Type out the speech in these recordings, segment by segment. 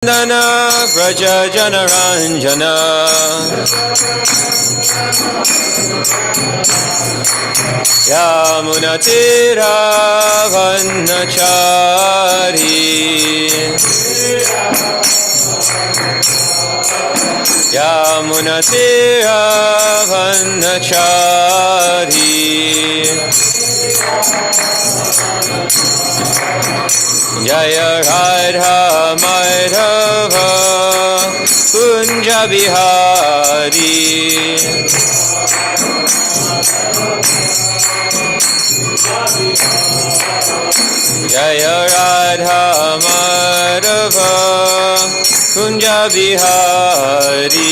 Nana Braja Janaranjana Yamunatira Vannachari Yamunatira Vannachari Jaya Radha Madhava Kunja Bihari Jaya Radha Madhava Kunja Bihari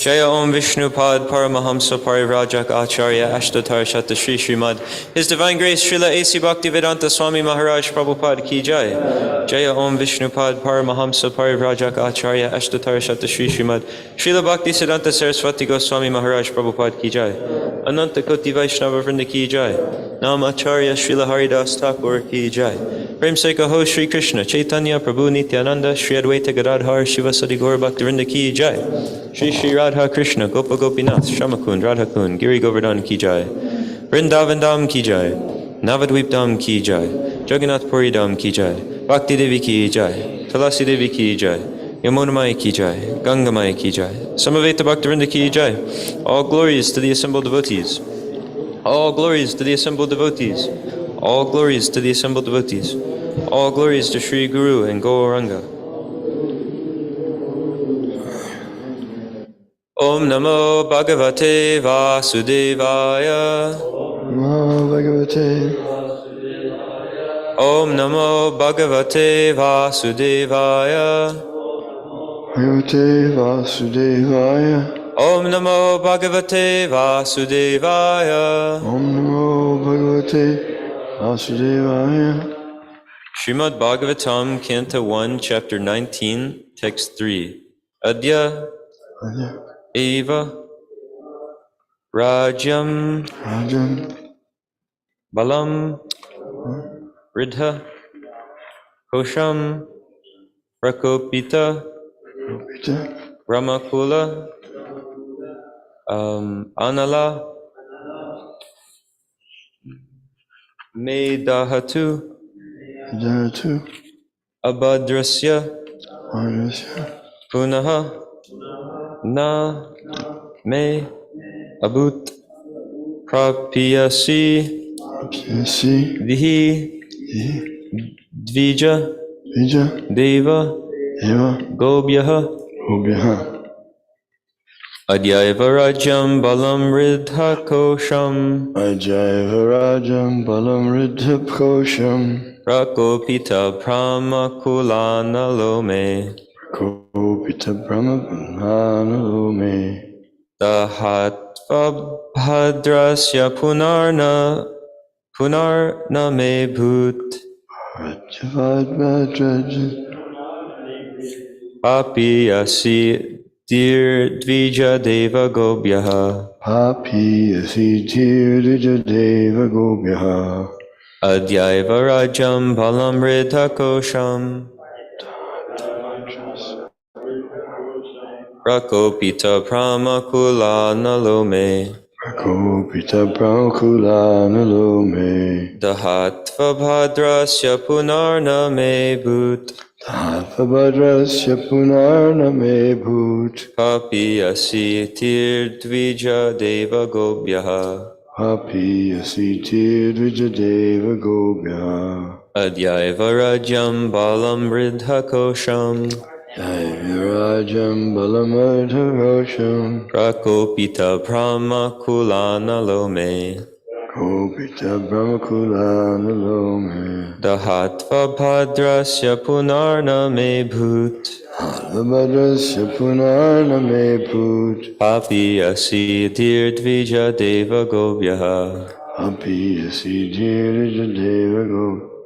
Jaya Om Vishnupad Paramahamsa Parivrajak Acharya Ashtotar Shata Shri Srimad His Divine Grace Srila A.C. Bhaktivedanta Swami Maharaj Prabhupada Ki Jai Jaya Om Vishnupad Paramahamsa Parivrajak Acharya Ashtotar Shata Shri Srimad Srila Bhakti Siddhanta Saraswati Goswami Maharaj Prabhupada Ki Jai Ananta Koti Vaishnava Vrinda Ki Jai Nam Acharya Srila Haridas Thakur Ki Jai Prem Saika Ho Shri Krishna Chaitanya Prabhu Nityananda Shri Advaita Gadadhar Shiva Sadi Gaur Bhakti Vrinda Ki Jai Shri Shri Radha Krishna Gopa Gopinath Shamakund Radhakund Giri Govardhan Ki Jai Vrindavan Dham Ki Jai Navadvip Dham Ki Jai Jagannath Puri Dham Ki Jai Bhakti Devi Ki Jai Tulasi Devi Ki Jai Yamunamai Ki Jai Gangamai Ki Jai Samaveta Bhaktivinoda Ki Jai All glories to the assembled devotees All glories to the assembled devotees All glories to the assembled devotees All glories to Sri Guru and Gauranga Om Namo Bhagavate Vasudevaya Namo Bhagavate Om Namo Bhagavate Vasudevaya Bhagavate Vasudevaya Om Namo Bhagavate Vasudevaya Om Namo Bhagavate Vasudevaya Srimad Bhagavatam, Canto 1, Chapter 19, Text 3 Adya Eva Rajam Rajam Balam Ridha Kosham Prakopita Rupita Ramakula Anala Medahatu Dharatu Abhadrasya Varasya Punaha Na Me Abut Prapiyasi Apyasi Vihi Dvija Vija Deva Eva Gobhyaha Ubhyaha Adyaiva Rajam Balam Ridha Kosham Ajaiva Rajam Balam Ridhapkosham Prakopita Pramakulana Lome Kopita Brahma Bananalome Dahatva Bhadrasya Punarna Me Bhut Rajavad Bhadraja Apiyasi Dir Dvija Deva Gobhyaha Papi Asitir Deva Gobhyaha Adyaiva Rajam Balam Ridha Kosham Prakopita Pramakulana Lome Kopita Brahmakula Nalome Dahatva Bhadrasya Punarna Me Bhut Tathabadrasya Punarna Me Bhut Papiyasi Tir Dvija Deva Gobhyaha Papi Asitir Deva Gobhyaha Adyaiva Rajam Balam Ridha Kosham Virajam Balamadharosham Prakopita Pramakulana Lome Kopita Brahmakula Nalome Dahatva Bhadrasya Punarna Me Bhut Tathabadrasya Punarna Me Bhut Papiyasi Tir Dvija Deva Gobhyaha Papi Asitir Deva Gobhyaha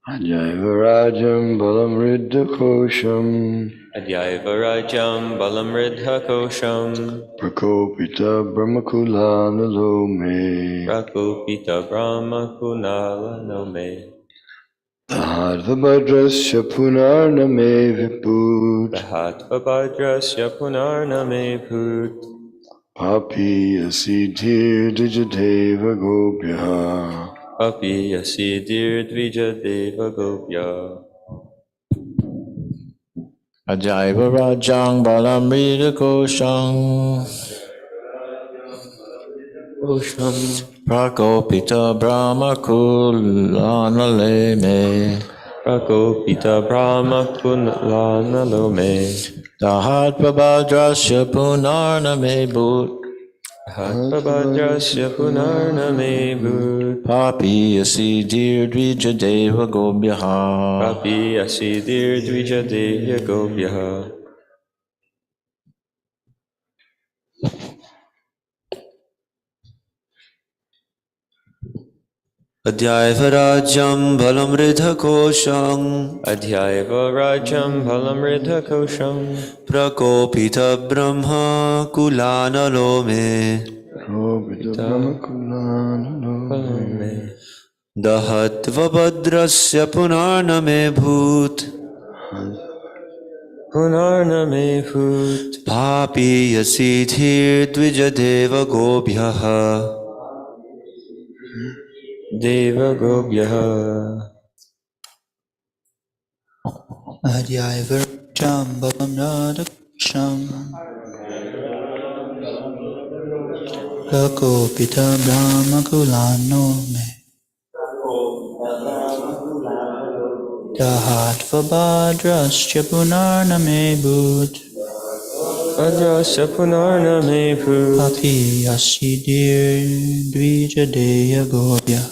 Ajaiva Rajam Balamriddha Kosham Adyaiva Rajam Balam Ridha Kosham Prakopita Brahmakula Nalome Rakupita Brahma Kunala Nome Dahadvabadrasya Punarname Viput Dahatva Bhadrasya Punarname Bhut Papi Asidhir Dijadeva Gopyaha Api Yasidir Dvija Deva Gopya Ajaiva Rajang Balamrita Koshang Kosham Prakopita Brahma Kulanaleme Rakopita Brahma Kunala Nome Dahat Prabhadrasya Punarname Bhut Dahatva Bhadrasya Punarname Bhut Papi Asidir Dvija Deva Gobyaha Api Yasidir Dvija Deva Gopya Adhyaiva Rajam Balamridha Kosham Adhyaiva Rajam Balam Ridha Kosham Prakopita Brahma Kulanalome Prakopita Brahmakula Nalome Dahatva Bhadrasya Punarname Bhut Punarname Bhut Papi Yasidhir Dvijadeva Gobhyaha Deva Gopya Adhyaiva Rajam Balamrita Kosham Prakopita Brahmakulanome Dahatva Bhadrasya Punarname Bhut Bhadrasya Punarname Bhut Papi Asidir Dvijadeya Gopya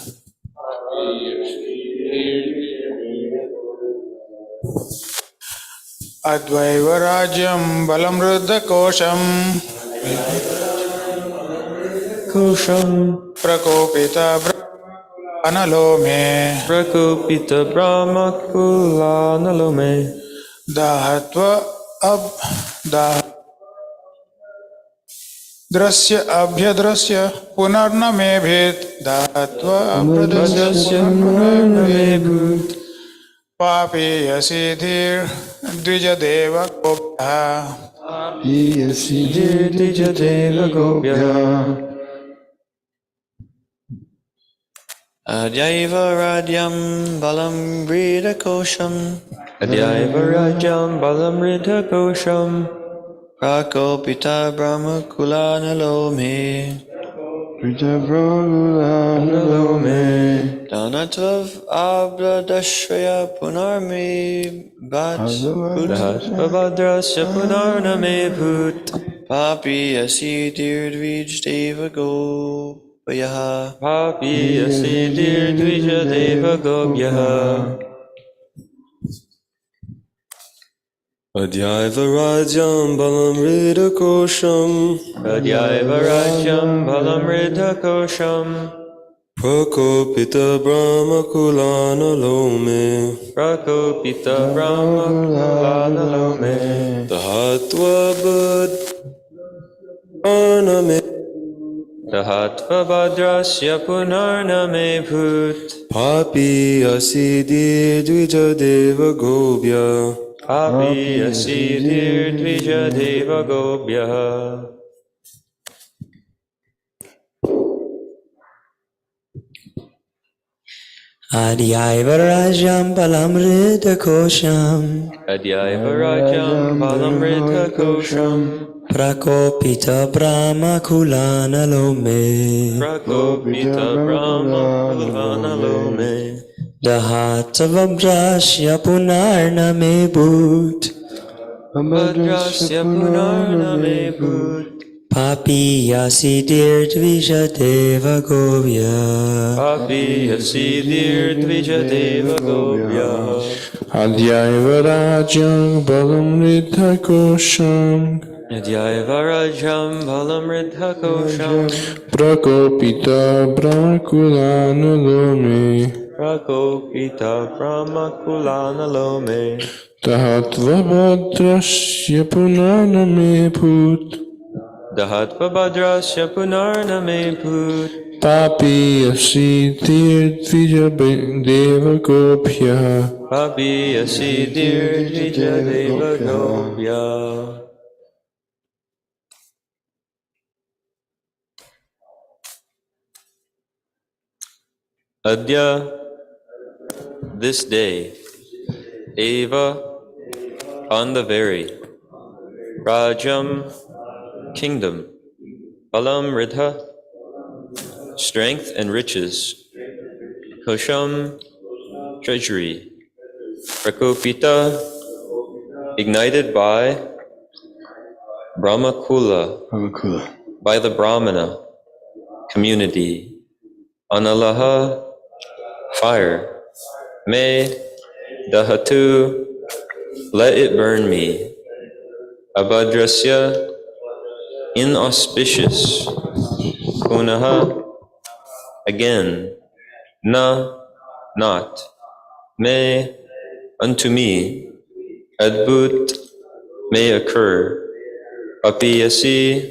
Advaiva Rajyam Balamruddha Kosham Kosham Prakopita Analome Rakupita Brahma Kulanalome Dahatva Drasya Abhyadrasya Punarnamebhit Dahatva Bhadrasya Abhyadrasya Punarname Bhut Papi Yasidhir Dvijadeva Gopya Yasidhir Dijadeva Gopya Adhyaiva Rajam Balamrita Kosham Adhyaiva Rajam Balam Ridha Kosham Prakopita Brahma Kulanalome Prita Brahmakula Nalome Danatvav Abhadashraya Punarme Bhat Dahatva Bhadrasya Punarname Bhut Papi Asidir Dvijadeva Gopyaha Papi Yasidir Dvija Deva Gopya Adhyaiva Rajam Balamrita Kosham Adhyaiva Rajam Balam Ridha Kosham Prakopita Brahma Kulanalome Rakupita Brahma Kulanalome Dahatva Bhadrasya Dahatva Bhadrasya Punarname Bhut Papi Asidir Dvijadeva Gobya Papi Yasidir Dvija Deva Gopya Adhyaiva Rajam Balamrita Kosham Adhyaiva Rajam Balam Ridha Kosham Prakopita Brahma Kulanalome Rakopita Brahma Kulanalome Dahatva Bhadrasya Punarname Bhut Bhadrasya Punarname Bhut Papi Yasidir Dvijadeva Gopya Papi Yasidir Dvija Deva Gopya Adhyaiva Rajang Balamrita Kosham Adhyaiva Rajam Balam Ridha Kosham Prakopita Brahma Kulanalome Prakopita Brahmakulanalome Tahatva Bhadrasya Punarname Put Dahatva Bhadrasya Punarname Put Papi Asitir Dvija Deva Gopya Papi Asidir Dvija Deva Gopya. Adya, this day, Eva, on the very, Rajam, kingdom, Balam Ridha, strength and riches, Kosham, treasury, Prakopita, ignited by Brahmakula, Brahmakula. by the Brahmana, community, Analaha, fire, Me, Dahatu, let it burn me, Abhadrasya, inauspicious, Punaha, again, Na, not, Me, unto me, Adbhut, may occur, Papiyasi,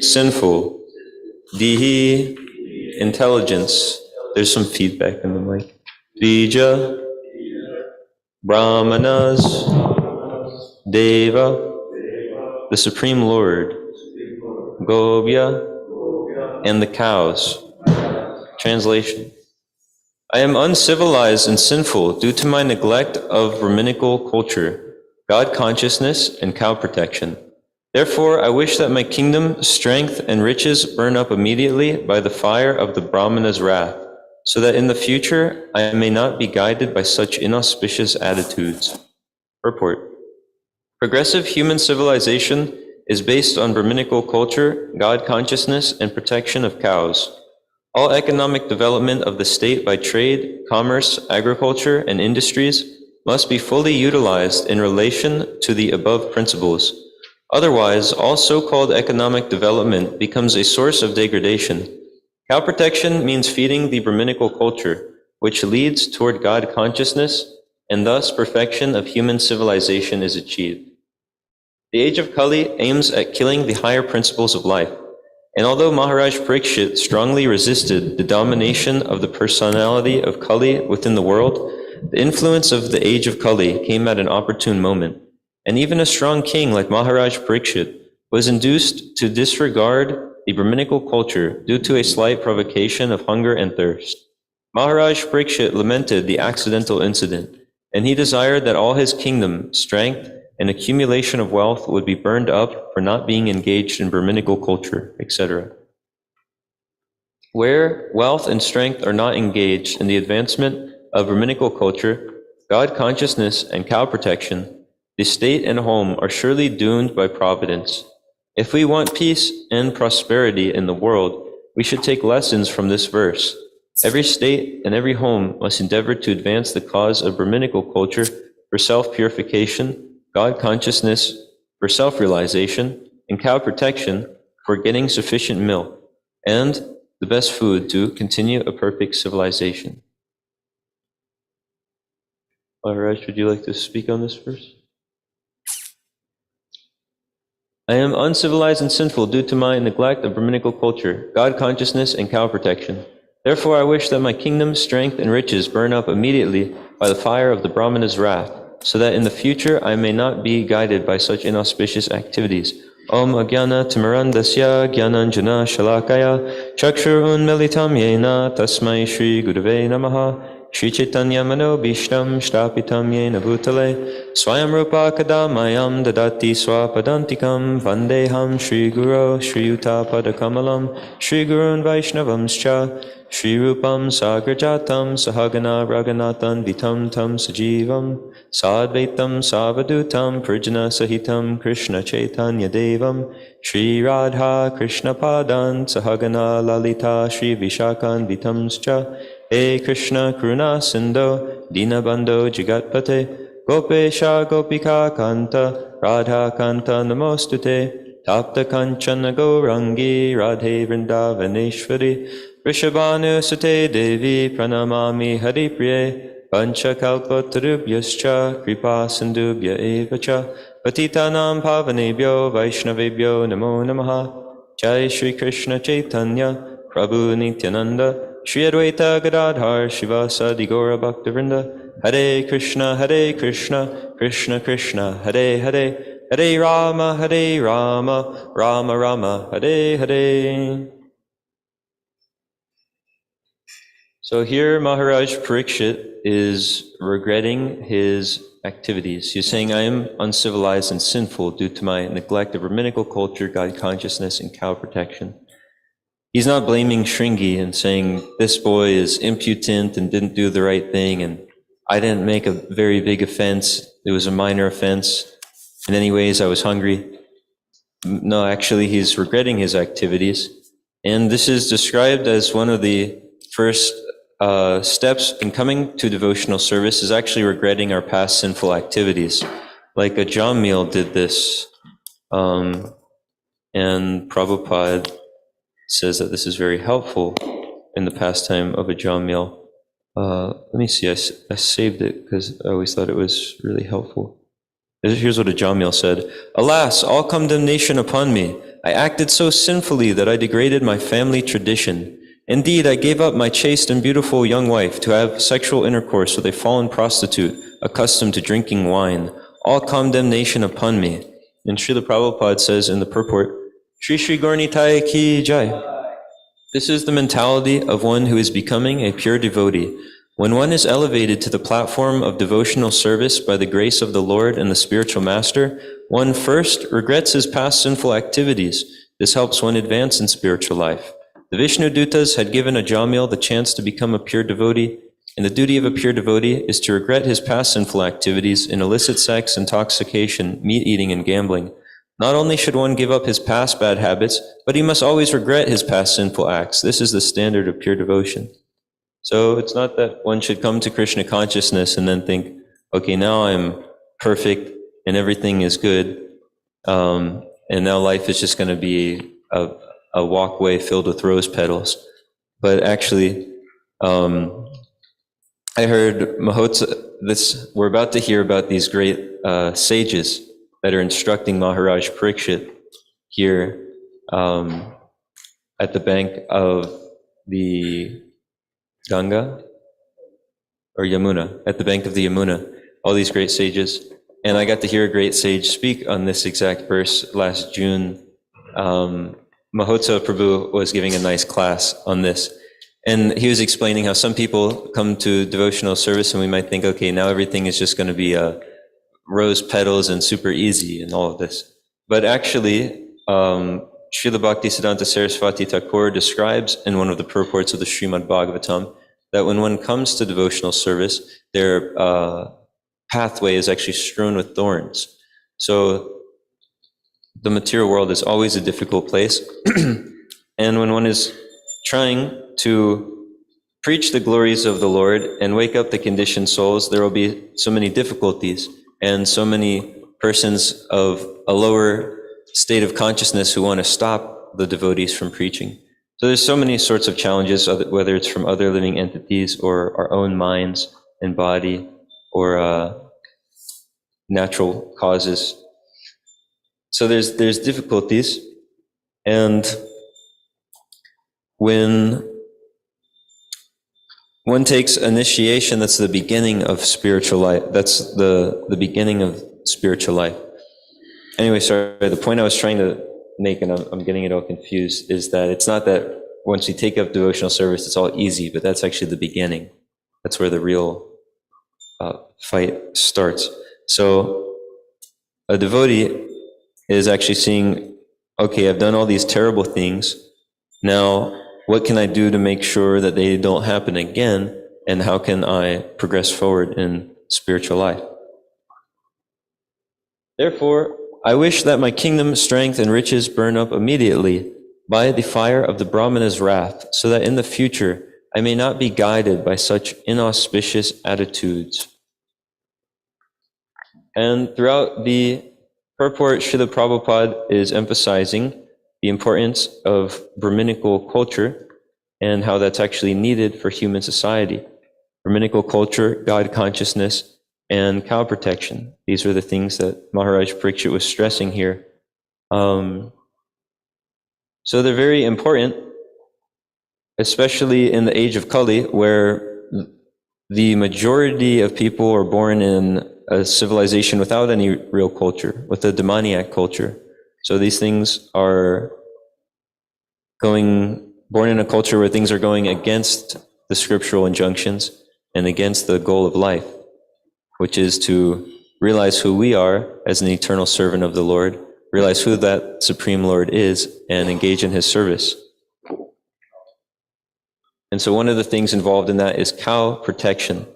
sinful, Dihi, intelligence. There's some feedback in the mic. Dvija, Brahmanas, Deva, the Supreme Lord, Gobya, and the cows. Translation. I am uncivilized and sinful due to my neglect of Brahminical culture, God consciousness, and cow protection. Therefore, I wish that my kingdom, strength, and riches burn up immediately by the fire of the Brahmana's wrath, so that in the future I may not be guided by such inauspicious attitudes. Purport. Progressive human civilization is based on Brahminical culture, God consciousness, and protection of cows. All economic development of the state by trade, commerce, agriculture, and industries must be fully utilized in relation to the above principles. Otherwise, all so-called economic development becomes a source of degradation. Cow protection means feeding the Brahminical culture, which leads toward God consciousness, and thus perfection of human civilization is achieved. The age of Kali aims at killing the higher principles of life. And although Maharaj Parikshit strongly resisted the domination of the personality of Kali within the world, the influence of the age of Kali came at an opportune moment. And even a strong king like Maharaj Parikshit was induced to disregard the Brahminical culture due to a slight provocation of hunger and thirst. Maharaj Parikshit lamented the accidental incident, and he desired that all his kingdom, strength, and accumulation of wealth would be burned up for not being engaged in Brahminical culture, etc. Where wealth and strength are not engaged in the advancement of Brahminical culture, God consciousness, and cow protection, the state and home are surely doomed by providence. If we want peace and prosperity in the world, we should take lessons from this verse. Every state and every home must endeavor to advance the cause of Brahminical culture for self-purification, God consciousness for self-realization, and cow protection for getting sufficient milk, and the best food to continue a perfect civilization. Maharaj, would you like to speak on this verse? I am uncivilized and sinful due to my neglect of Brahminical culture, God consciousness, and cow protection. Therefore, I wish that my kingdom, strength, and riches burn up immediately by the fire of the Brahmana's wrath, so that in the future I may not be guided by such inauspicious activities. Om Agyana Timarandasya Gyananjana Shalakaya Chakshur Unmilitam Yena Tasmai Shri Gurave Namaha Shri Chaitanya Mano Bhishtam Shtapitam Yena Bhutale Swayam Rupa Kadamayam Dadati Swapadantikam Vandeham Shri Guru Shri Yuta Padakamalam Shri Gurun Vaishnavamscha Shri Rupam Sagrajatam Sahagana Raganathan Vitam Tam Sajivam Sadvaitam Savadutam Prijana Sahitam Krishna Chaitanya Devam Shri Radha Krishna Padan Sahagana Lalita Shri Vishakan Vitamscha He Krishna Karuna Sindho Dinabandho Jagatpate Gopesha Gopika Kanta Radha Kanta Namostute Tapta Kanchana Gaurangi Radhe Vrindavaneshwari Vrishabhanu Sute Devi Pranamami Haripriye Pancha Kalpatarubhyascha Kripa Sindhubhya Evacha Patitanam Pavanebhyo Vaishnavebhyo Namo Namaha Jai Shri Krishna Chaitanya Prabhu Nityananda Shri Advaita Gadadhar Shivasadi Gaura Bhaktivinoda Hare Krishna Krishna Krishna Hare Hare Hare Rama Rama Rama Hare Hare. So here Maharaj Parikshit is regretting his activities. He's saying, I am uncivilized and sinful due to my neglect of Brahminical culture, God consciousness, and cow protection. He's not blaming Shringi and saying, this boy is impotent and didn't do the right thing, and I didn't make a very big offense. It was a minor offense. In any ways, I was hungry. No, actually, he's regretting his activities. And this is described as one of the first steps in coming to devotional service, is actually regretting our past sinful activities. Like a Jamil did this. And Prabhupada says that this is very helpful in the pastime of a Jamil. Let me see, I saved it because I always thought it was really helpful. Here's what a Jamil said. Alas, all condemnation upon me. I acted so sinfully that I degraded my family tradition. Indeed, I gave up my chaste and beautiful young wife to have sexual intercourse with a fallen prostitute accustomed to drinking wine. All condemnation upon me. And Srila Prabhupada says in the purport, Shri Shri Gaurnitai Ki Jai. This is the mentality of one who is becoming a pure devotee. When one is elevated to the platform of devotional service by the grace of the Lord and the spiritual master, one first regrets his past sinful activities. This helps one advance in spiritual life. The Vishnu Dutas had given a Jamil the chance to become a pure devotee, and the duty of a pure devotee is to regret his past sinful activities in illicit sex, intoxication, meat eating, and gambling. Not only should one give up his past bad habits, but he must always regret his past sinful acts. This is the standard of pure devotion. So it's not that one should come to Krishna consciousness and then think, okay, now I'm perfect and everything is good, and now life is just going to be a walkway filled with rose petals. But actually, I heard we're about to hear about these great sages that are instructing Maharaj Parikshit here at the bank of the Ganga or Yamuna, at the bank of the Yamuna, all these great sages. And I got to hear a great sage speak on this exact verse last June. Mahotsav Prabhu was giving a nice class on this. And he was explaining how some people come to devotional service and we might think, okay, now everything is just going to be rose petals and super easy and all of this. But actually, Srila Bhaktisiddhanta Saraswati Thakur describes in one of the purports of the Srimad Bhagavatam that when one comes to devotional service, their pathway is actually strewn with thorns. So the material world is always a difficult place. And when one is trying to preach the glories of the Lord and wake up the conditioned souls, there will be so many difficulties and so many persons of a lower state of consciousness who want to stop the devotees from preaching. So there's so many sorts of challenges, whether it's from other living entities or our own minds and body or natural causes. So there's difficulties, and when one takes initiation, that's the beginning of spiritual life. That's the beginning of spiritual life. Anyway, sorry, the point I was trying to make, and I'm getting it all confused, is that it's not that once you take up devotional service, it's all easy, but that's actually the beginning. That's where the real fight starts. So a devotee is actually seeing, okay, I've done all these terrible things. Now, what can I do to make sure that they don't happen again? And how can I progress forward in spiritual life? Therefore, I wish that my kingdom, strength, and riches burn up immediately by the fire of the Brahmana's wrath, so that in the future I may not be guided by such inauspicious attitudes. And throughout the purport, Srila Prabhupada is emphasizing the importance of Brahminical culture and how that's actually needed for human society. Brahminical culture, God consciousness, and cow protection. These are the things that Maharaj Parikshit was stressing here. So they're very important, especially in the age of Kali, where the majority of people are born in a civilization without any real culture, with a demoniac culture. So these things are born in a culture where things are going against the scriptural injunctions and against the goal of life, which is to realize who we are as an eternal servant of the Lord, realize who that Supreme Lord is, and engage in His service. And so one of the things involved in that is cow protection.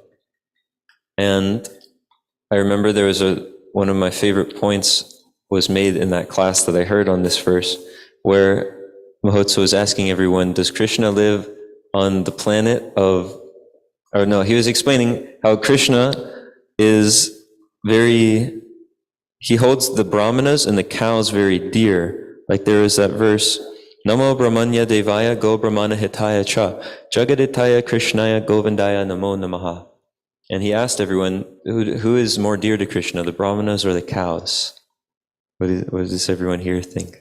And I remember there was one of my favorite points was made in that class that I heard on this verse, where Mahotsa was asking everyone, does Krishna live on the planet of, or no, he was explaining how Krishna is he holds the brahmanas and the cows very dear. Like there is that verse, Namo Brahmanya Devaya Go Brahmana Hitaya Cha Jagaditaya Krishnaya Govindaya Namo Namaha. And he asked everyone, who is more dear to Krishna, the brahmanas or the cows? What does everyone here think?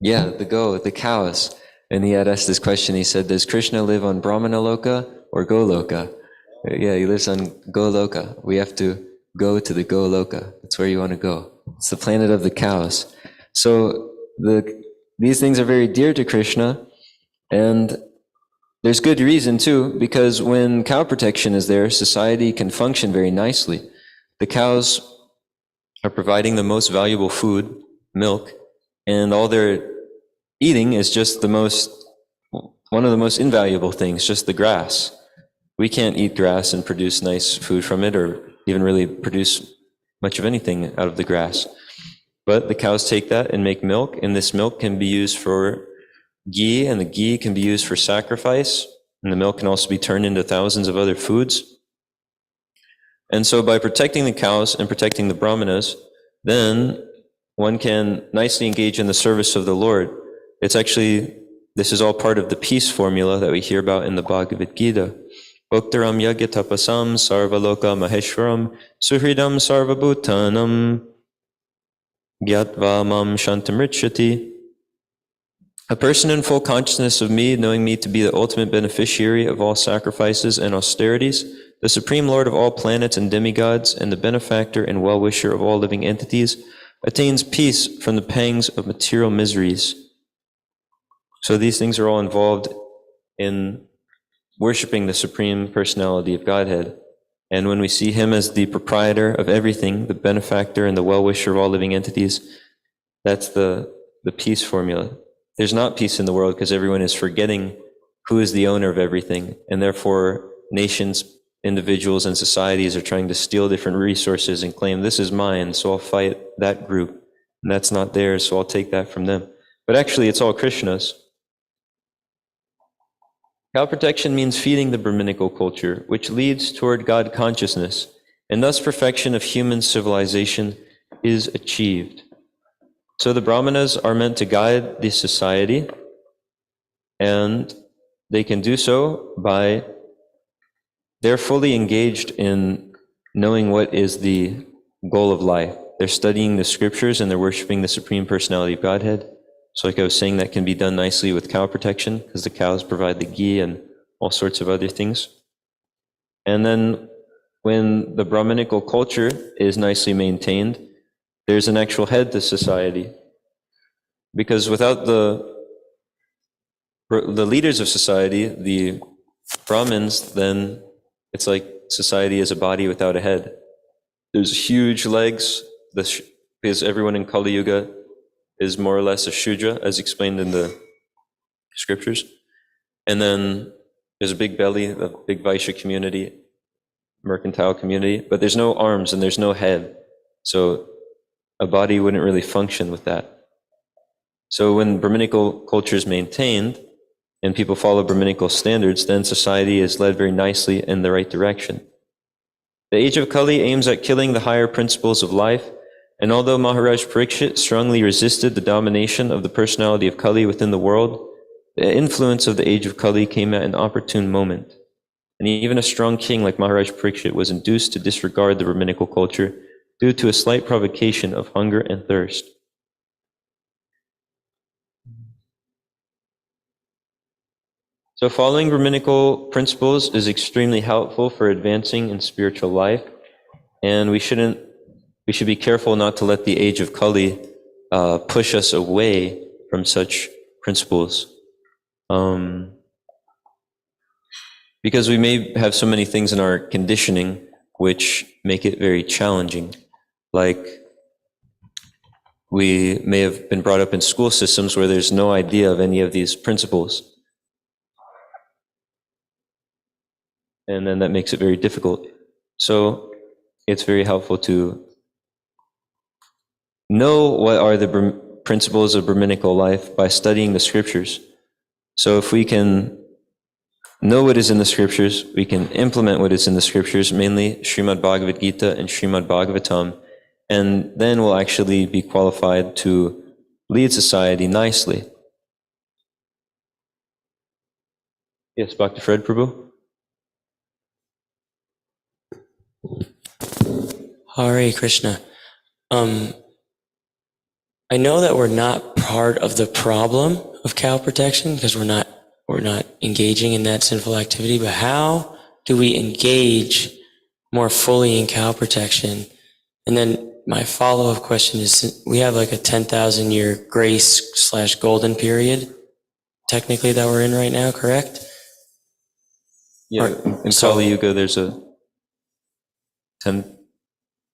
Yeah, the cows. And he had asked this question, he said, does Krishna live on Brahmana Loka or Goloka? Yeah, he lives on Goloka. We have to go to the Goloka. That's where you want to go. It's the planet of the cows. So these things are very dear to Krishna, and there's good reason too, because when cow protection is there, society can function very nicely. The cows are providing the most valuable food, milk, and all they're eating is just one of the most invaluable things, just the grass. We can't eat grass and produce nice food from it, or even really produce much of anything out of the grass. But the cows take that and make milk, and this milk can be used for ghee, and the ghee can be used for sacrifice, and the milk can also be turned into thousands of other foods. And so by protecting the cows and protecting the brahmanas, then one can nicely engage in the service of the Lord. This is all part of the peace formula that we hear about in the Bhagavad Gita. Bhaktaram yagya tapasam sarvaloka maheshwaram suhridam sarvabhutanam gyatva mam shantamritshati. A person in full consciousness of me, knowing me to be the ultimate beneficiary of all sacrifices and austerities, the Supreme Lord of all planets and demigods, and the benefactor and well-wisher of all living entities, attains peace from the pangs of material miseries. So these things are all involved in worshiping the Supreme Personality of Godhead. And when we see Him as the proprietor of everything, the benefactor and the well-wisher of all living entities, that's the peace formula. There's not peace in the world because everyone is forgetting who is the owner of everything, and therefore nations, individuals, and societies are trying to steal different resources and claim, this is mine, so I'll fight that group, and that's not theirs, so I'll take that from them. But actually, it's all Krishna's. Cow protection means feeding the Brahminical culture, which leads toward God consciousness, and thus perfection of human civilization is achieved. So the Brahmanas are meant to guide the society, and they can do so by they're fully engaged in knowing what is the goal of life. They're studying the scriptures and they're worshiping the Supreme Personality of Godhead. So like I was saying, that can be done nicely with cow protection because the cows provide the ghee and all sorts of other things. And then when the Brahminical culture is nicely maintained, there's an actual head to society. Because without the leaders of society, the Brahmins, then it's like society is a body without a head. There's huge legs, because everyone in Kali Yuga is more or less a Shudra, as explained in the scriptures. And then there's a big belly, a big Vaishya community, mercantile community, but there's no arms and there's no head. So a body wouldn't really function with that. So when Brahminical culture is maintained and people follow Brahminical standards, then society is led very nicely in the right direction. The age of Kali aims at killing the higher principles of life, and although Maharaj Parikshit strongly resisted the domination of the personality of Kali within the world, the influence of the age of Kali came at an opportune moment. And even a strong king like Maharaj Parikshit was induced to disregard the Brahminical culture due to a slight provocation of hunger and thirst. So following Brahminical principles is extremely helpful for advancing in spiritual life, and we should be careful not to let the age of Kali push us away from such principles. Because we may have so many things in our conditioning which make it very challenging. Like, we may have been brought up in school systems where there's no idea of any of these principles. And then that makes it very difficult. So it's very helpful to know what are the principles of Brahminical life by studying the scriptures. So if we can know what is in the scriptures, we can implement what is in the scriptures, mainly Srimad Bhagavad Gita and Srimad Bhagavatam, and then we'll actually be qualified to lead society nicely. Yes, Bhakti Fred Prabhu? Hare Krishna. I know that we're not part of the problem of cow protection because we're not engaging in that sinful activity, but how do we engage more fully in cow protection? And then my follow-up question is, we have like a 10,000 year grace / golden period, technically, that we're in right now, correct? Yeah, in Kali Yuga there's a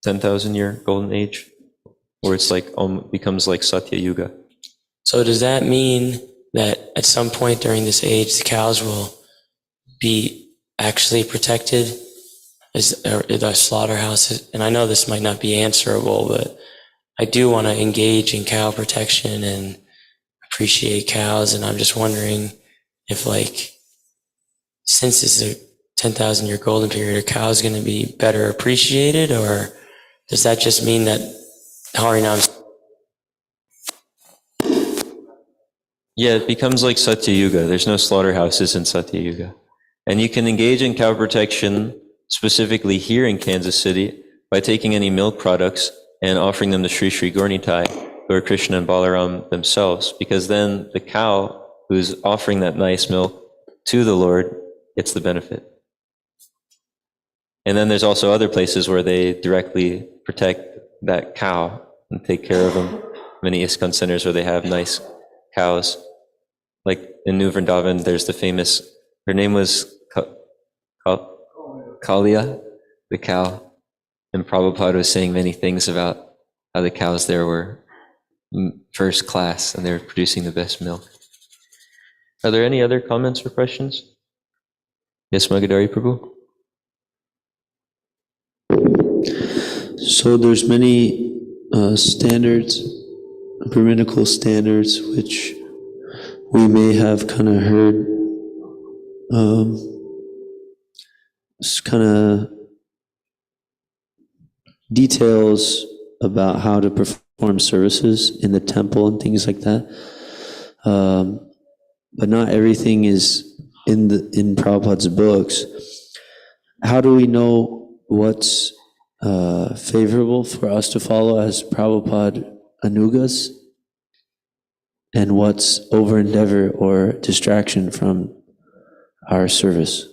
10,000 year golden age, where it's like becomes like Satya Yuga. So does that mean that at some point during this age, the cows will be actually protected as the slaughterhouses? And I know this might not be answerable, but I do want to engage in cow protection and appreciate cows. And I'm just wondering if, like, since it's a 10,000 year golden period, are cows going to be better appreciated, or does that just mean that Harinam? Yeah, it becomes like Satya Yuga. There's no slaughterhouses in Satya Yuga. And you can engage in cow protection specifically here in Kansas City by taking any milk products and offering them to Sri Sri Gaurnitai, Lord Krishna and Balaram themselves, because then the cow who's offering that nice milk to the Lord gets the benefit. And then there's also other places where they directly protect that cow and take care of them. Many ISKCON centers where they have nice cows. Like in New Vrindavan, there's the famous, her name was Kalia, the cow. And Prabhupada was saying many things about how the cows there were first class and they were producing the best milk. Are there any other comments or questions? Yes, Magadari Prabhu? So there's many standards, Brahminical standards, which we may have kind of heard kind of details about how to perform services in the temple and things like that. But not everything is in Prabhupada's books. How do we know what's favorable for us to follow as Prabhupada anugas, and what's over endeavor or distraction from our service?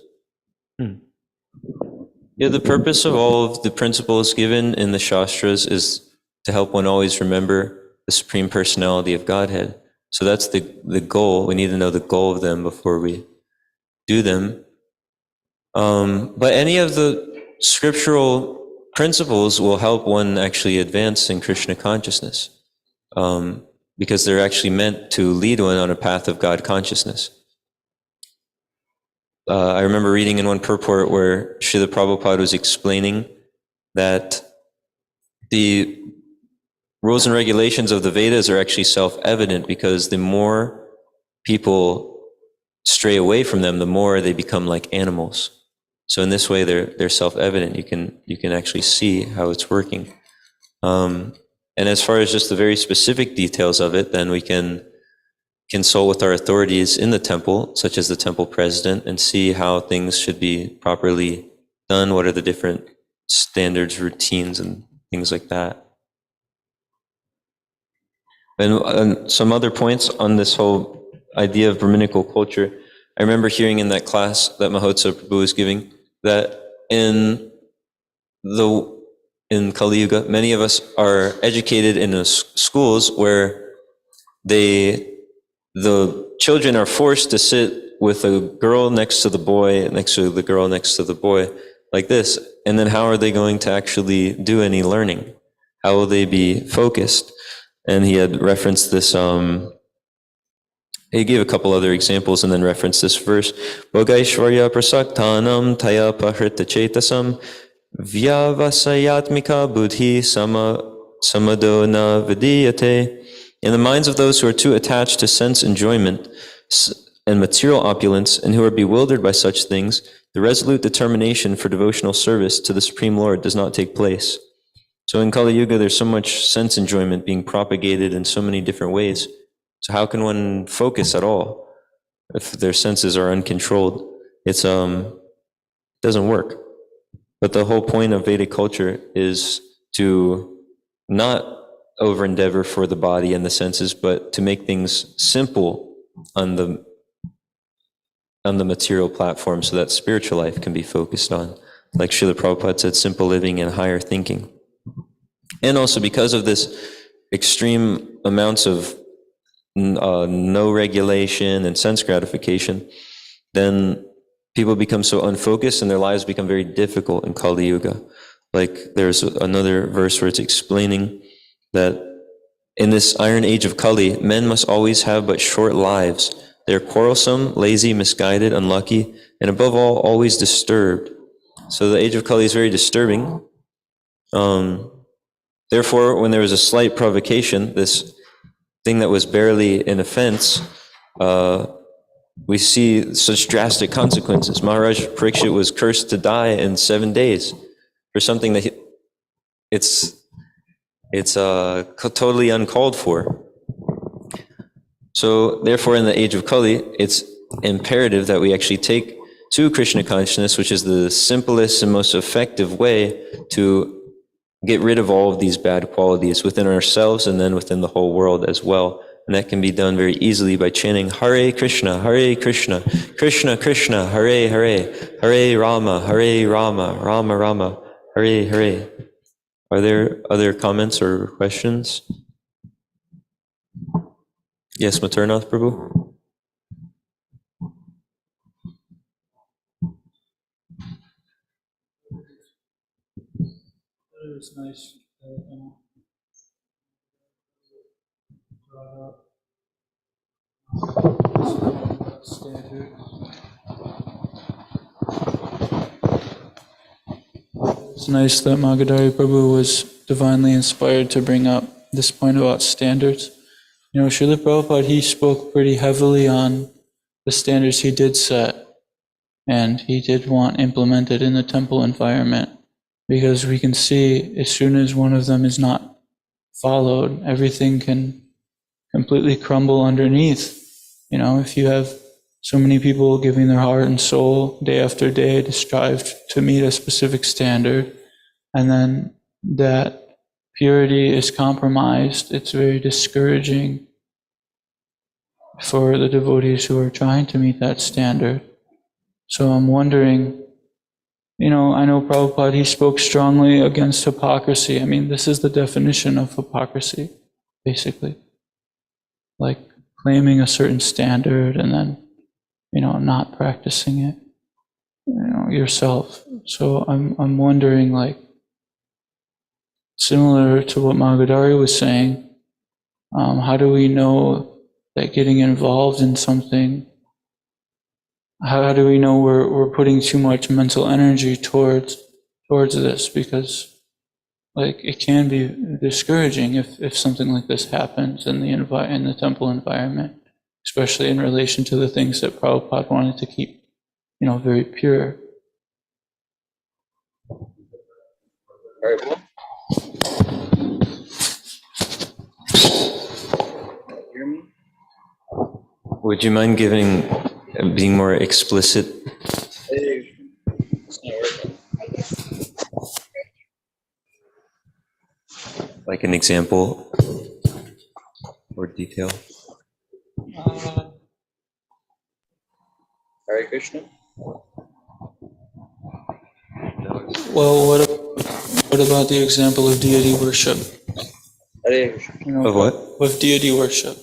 Yeah, the purpose of all of the principles given in the Shastras is to help one always remember the Supreme Personality of Godhead. So that's the goal. We need to know the goal of them before we do them. But any of the scriptural principles will help one actually advance in Krishna consciousness, because they're actually meant to lead one on a path of God consciousness. I remember reading in one purport where Srila Prabhupada was explaining that the rules and regulations of the Vedas are actually self-evident, because the more people stray away from them, the more they become like animals. So in this way, they're self-evident. You can actually see how it's working. And as far as just the very specific details of it, then we can consult with our authorities in the temple, such as the temple president, and see how things should be properly done. What are the different standards, routines, and things like that. And some other points on this whole idea of Brahminical culture. I remember hearing in that class that Mahotsav Prabhu was giving that in Kali Yuga, many of us are educated in schools where the children are forced to sit with a girl next to the boy, next to the girl next to the boy, like this. And then how are they going to actually do any learning? How will they be focused? And he had referenced this, he gave a couple other examples and then referenced this verse. Bhogaishvarya prasaktanam taya pahrita chetasam vyavasayatmika buddhi samado na vidiyate. In the minds of those who are too attached to sense enjoyment and material opulence and who are bewildered by such things, the resolute determination for devotional service to the Supreme Lord does not take place. So in Kali Yuga, there's so much sense enjoyment being propagated in so many different ways. So how can one focus at all if their senses are uncontrolled? It doesn't work. But the whole point of Vedic culture is to not over endeavor for the body and the senses, but to make things simple on the material platform so that spiritual life can be focused on. Like Srila Prabhupada said, simple living and higher thinking. And also because of this extreme amounts of no regulation and sense gratification, then people become so unfocused and their lives become very difficult in Kali Yuga. Like there's another verse where it's explaining that in this iron age of Kali, men must always have but short lives. They are quarrelsome, lazy, misguided, unlucky, and above all, always disturbed. So the age of Kali is very disturbing. Therefore, when there was a slight provocation, this thing that was barely an offense, we see such drastic consequences. Maharaj Parikshit was cursed to die in 7 days for something that it's totally uncalled for. So therefore, in the age of Kali, it's imperative that we actually take to Krishna consciousness, which is the simplest and most effective way to get rid of all of these bad qualities within ourselves and then within the whole world as well. And that can be done very easily by chanting Hare Krishna, Krishna Krishna, Hare Hare, Hare Rama, Rama Rama, Hare Hare. Are there other comments or questions? Yes, Maturnath Prabhu? It was nice brought up standard. It's nice that Magadari Prabhu was divinely inspired to bring up this point about standards. You know, Srila Prabhupada, he spoke pretty heavily on the standards he did set, and he did want implemented in the temple environment, because we can see as soon as one of them is not followed, everything can completely crumble underneath. You know, if you have so many people giving their heart and soul day after day to strive to meet a specific standard, and then that purity is compromised, it's very discouraging for the devotees who are trying to meet that standard. So I'm wondering, you know, I know Prabhupada, he spoke strongly against hypocrisy. I mean, this is the definition of hypocrisy, basically. Like claiming a certain standard and then, you know, not practicing it, you know, yourself. So I'm wondering, like, similar to what Magadari was saying, how do we know that getting involved in something, how do we know we're putting too much mental energy towards this? Because, like, it can be discouraging if something like this happens in the temple environment, especially in relation to the things that Prabhupada wanted to keep, you know, very pure. Would you mind being more explicit? Like an example or detail? Hare Krishna. Well, what about the example of deity worship? Hare Krishna. You know, Of what? with deity worship.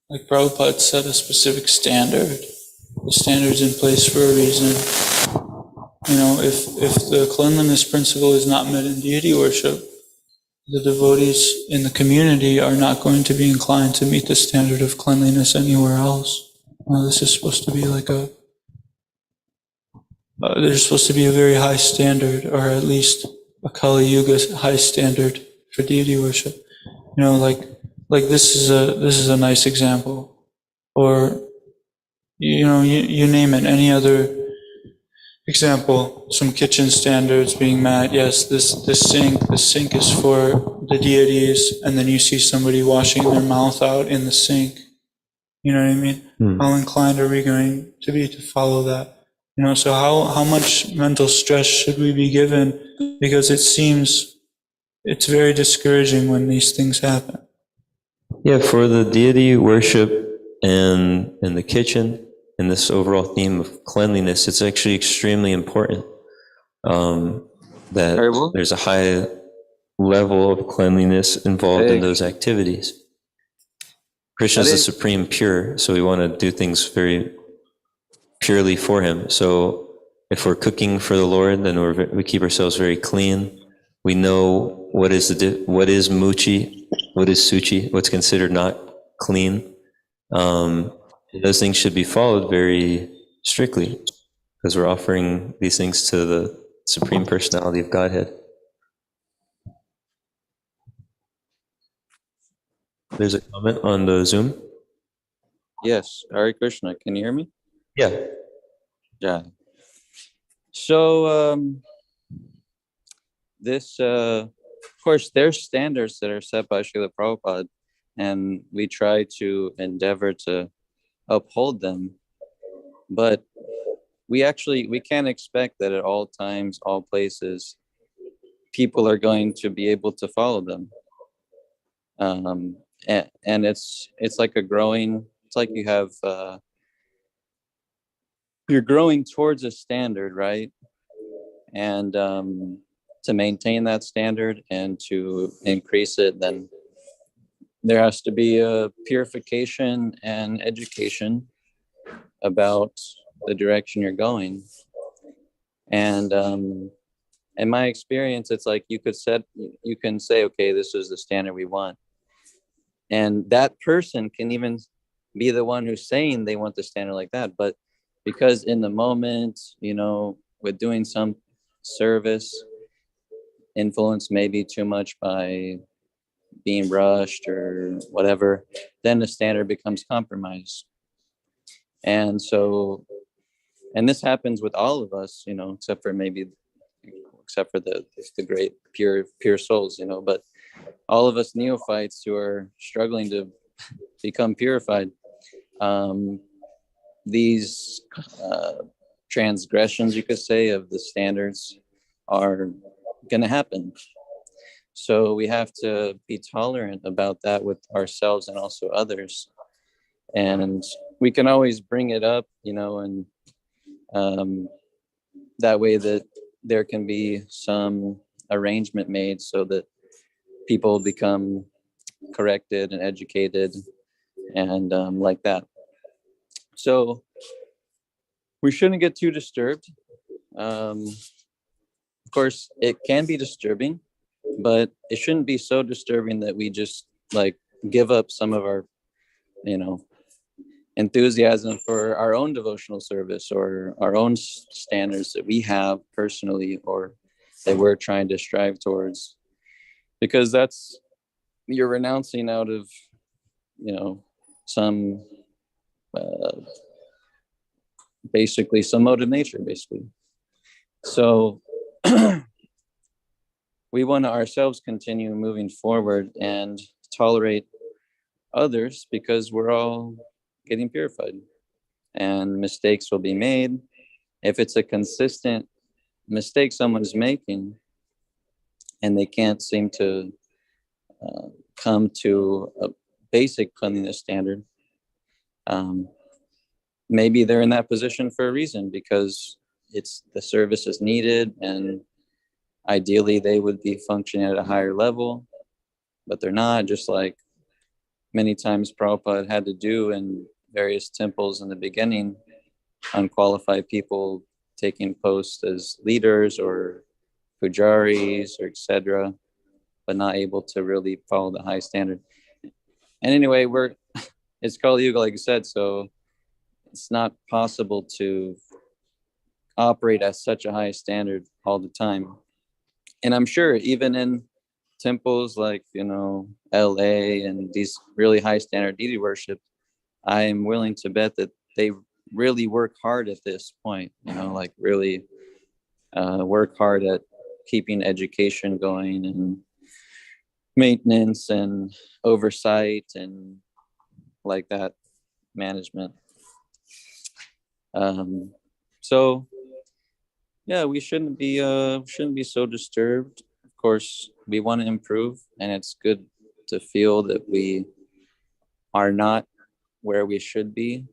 Like Prabhupada set a specific standard. The standard's in place for a reason. You know, if the cleanliness principle is not met in deity worship, the devotees in the community are not going to be inclined to meet the standard of cleanliness anywhere else. This is supposed to be like there's supposed to be a very high standard, or at least a Kali Yuga high standard for deity worship. You know, like this is a nice example, or you name it, any other example, some kitchen standards being met. Yes, this sink is for the deities, and then you see somebody washing their mouth out in the sink. You know what I mean? How inclined are we going to be to follow that? You know, so how much mental stress should we be given? Because it seems it's very discouraging when these things happen. Yeah, for the deity worship and in the kitchen and this overall theme of cleanliness, it's actually extremely important that there's a high level of cleanliness involved in those activities. Krishna is the supreme pure, so we want to do things very purely for him. So if we're cooking for the Lord, then we keep ourselves very clean. We know what is muchi, what is suchi, what's considered not clean. Those things should be followed very strictly because we're offering these things to the Supreme Personality of Godhead. There's a comment on the Zoom. Yes, Hare Krishna. Can you hear me? Yeah. Yeah. So of course, there's standards that are set by Srila Prabhupada, and we try to endeavor to uphold them. But we can't expect that at all times, all places, people are going to be able to follow them. And it's like it's like you have, you're growing towards a standard, right? And to maintain that standard and to increase it, then there has to be a purification and education about the direction you're going. And in my experience, it's like you can say, okay, this is the standard we want. And that person can even be the one who's saying they want the standard like that. But because in the moment, with doing some service, influenced maybe too much by being rushed or whatever, then the standard becomes compromised. And so, and this happens with all of us, except for the great pure souls, but all of us neophytes who are struggling to become purified, these transgressions, you could say, of the standards are going to happen. So we have to be tolerant about that with ourselves and also others. And we can always bring it up, and that way that there can be some arrangement made so that people become corrected and educated and like that. So we shouldn't get too disturbed. Of course, it can be disturbing, but it shouldn't be so disturbing that we just give up some of our, enthusiasm for our own devotional service or our own standards that we have personally or that we're trying to strive towards, because you're renouncing out of, some basically some mode of nature, basically. So we want to ourselves continue moving forward and tolerate others because we're all getting purified and mistakes will be made. If it's a consistent mistake someone's making and they can't seem to come to a basic cleanliness standard, maybe they're in that position for a reason, because it's the service is needed and ideally they would be functioning at a higher level, but they're not, just like many times Prabhupada had to do in various temples in the beginning, unqualified people taking posts as leaders or pujaris or etc., but not able to really follow the high standard. And anyway, it's Kali Yuga, like you said, so it's not possible to operate at such a high standard all the time. And I'm sure even in temples like, LA and these really high standard deity worship, I am willing to bet that they really work hard at this point, like really work hard at keeping education going and maintenance and oversight and like that management. So yeah, we shouldn't be so disturbed. Of course, we want to improve, and it's good to feel that we are not where we should be,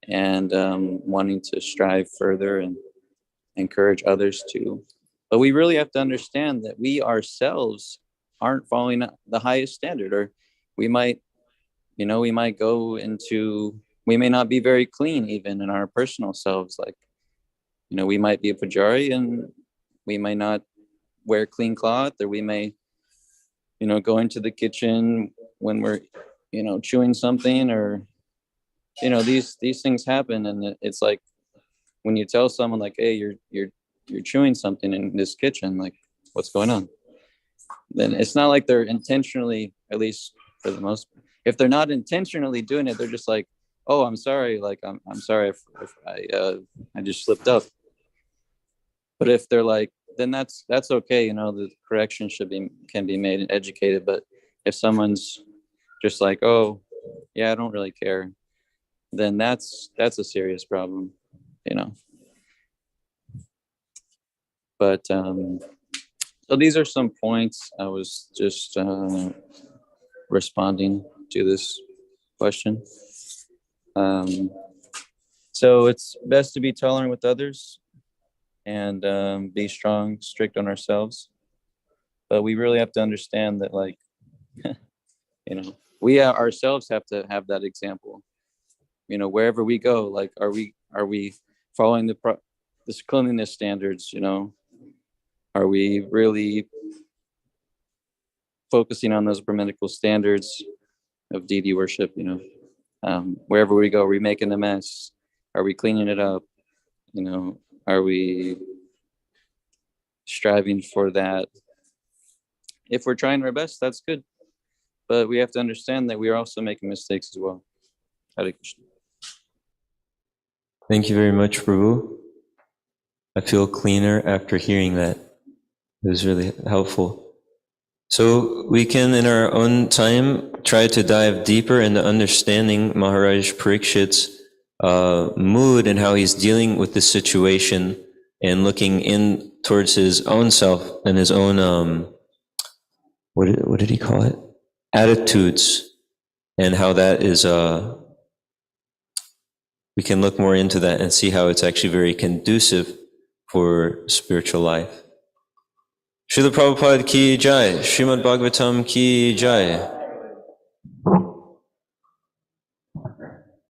and wanting to strive further and encourage others to. But we really have to understand that we ourselves aren't following the highest standard, or we might we may not be very clean even in our personal selves. Like, we might be a pujari and we may not wear clean cloth, or we may, go into the kitchen when we're, chewing something, or, these things happen. And it's like, when you tell someone like, hey, you're chewing something in this kitchen, like, what's going on? Then it's not like they're intentionally, at least for the most, if they're not intentionally doing it, they're just like, oh, I'm sorry. Like, I'm sorry if I just slipped up. But if they're like, then that's okay. The correction can be made and educated. But if someone's just like, oh, yeah, I don't really care, then that's a serious problem, But so these are some points. I was just responding to this question. So it's best to be tolerant with others and be strong, strict on ourselves. But we really have to understand that, like, we ourselves have to have that example. Wherever we go, like, are we following this cleanliness standards? Are we really focusing on those Brahminical standards of deity worship? Wherever we go, are we making a mess? Are we cleaning it up? Are we striving for that? If we're trying our best, that's good. But we have to understand that we are also making mistakes as well. Hare Krishna. Thank you very much, Prabhu. I feel cleaner after hearing that. It was really helpful. So we can, in our own time, try to dive deeper into understanding Maharaj Parikshit's mood and how he's dealing with this situation, and looking in towards his own self and his own, what did he call it? Attitudes, and how that is, we can look more into that and see how it's actually very conducive for spiritual life. Srila Prabhupada ki jai, Srimad Bhagavatam ki jai.